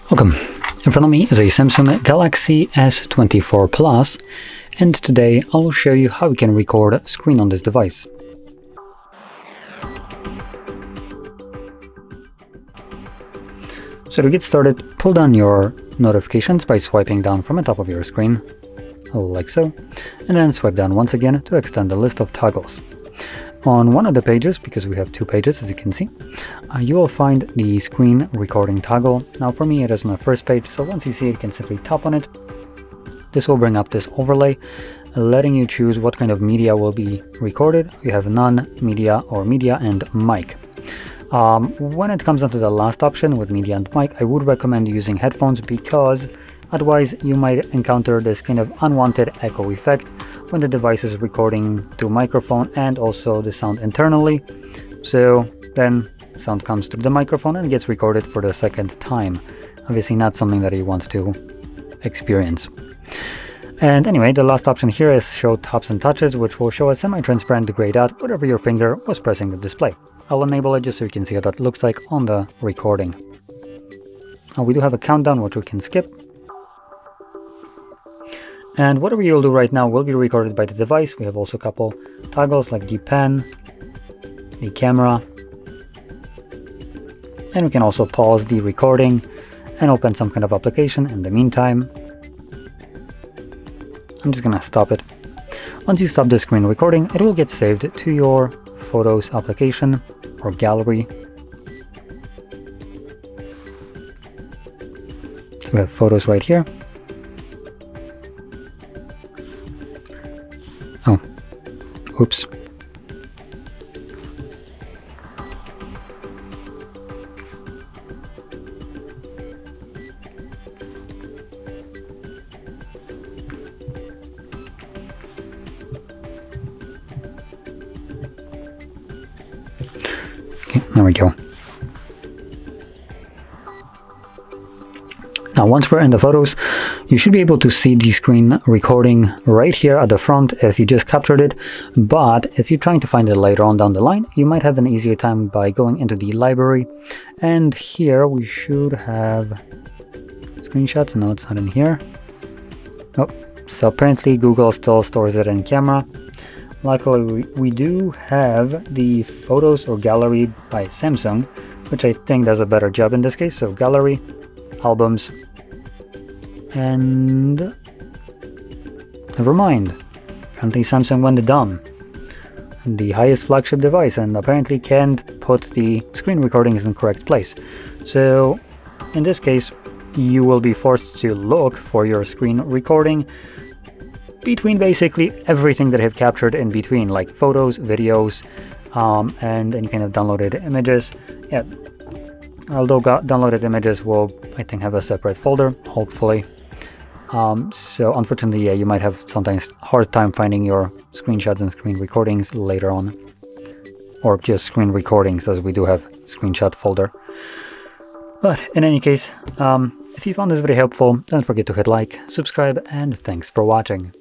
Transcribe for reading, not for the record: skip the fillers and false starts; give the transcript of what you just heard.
Welcome. In front of me is a Samsung Galaxy S24 Plus, and today I'll show you how you can record a screen on this device. So to get started, pull down your notifications by swiping down from the top of your screen, like so, and then swipe down once again to extend the list of toggles. On one of the pages, because we have two pages as you can see, you will find the screen recording toggle. Now for me it is on the first page, so once you see it you can simply tap on it. This will bring up this overlay, letting you choose what kind of media will be recorded. You have none, media, or media and mic. When it comes down to the last option with media and mic, I would recommend using headphones because otherwise you might encounter this kind of unwanted echo effect when the device is recording to microphone and also the sound internally. So then sound comes through the microphone and gets recorded for the second time. Obviously not something that you want to experience. And anyway, the last option here is show taps and touches, which will show a semi-transparent gray dot wherever your finger was pressing the display. I'll enable it just so you can see how that looks like on the recording. Now we do have a countdown which we can skip. And whatever you'll do right now will be recorded by the device. We have also a couple toggles like the pen, the camera, and we can also pause the recording and open some kind of application in the meantime. I'm just gonna stop it. Once you stop the screen recording, it will get saved to your Photos application or gallery. We have photos right here. Oh, oops. Okay, there we go. Now once we're in the photos, you should be able to see the screen recording right here at the front if you just captured it, but if you're trying to find it later on down the line, you might have an easier time by going into the library, and here we should have screenshots. No, it's not in here. Oh, so apparently Google still stores it in camera. Luckily we do have the photos or gallery by Samsung, which I think does a better job in this case. So gallery, albums, and never mind, apparently Samsung went dumb. The highest flagship device, and apparently can't put the screen recordings in the correct place. So in this case you will be forced to look for your screen recording between basically everything that I have captured in between, like photos, videos, and any kind of downloaded images. Yeah, although downloaded images will, I think, have a separate folder, hopefully. So unfortunately, yeah, you might have sometimes hard time finding your screenshots and screen recordings later on, or just screen recordings, as we do have screenshot folder. But in any case, if you found this video helpful, don't forget to hit like, subscribe, and thanks for watching.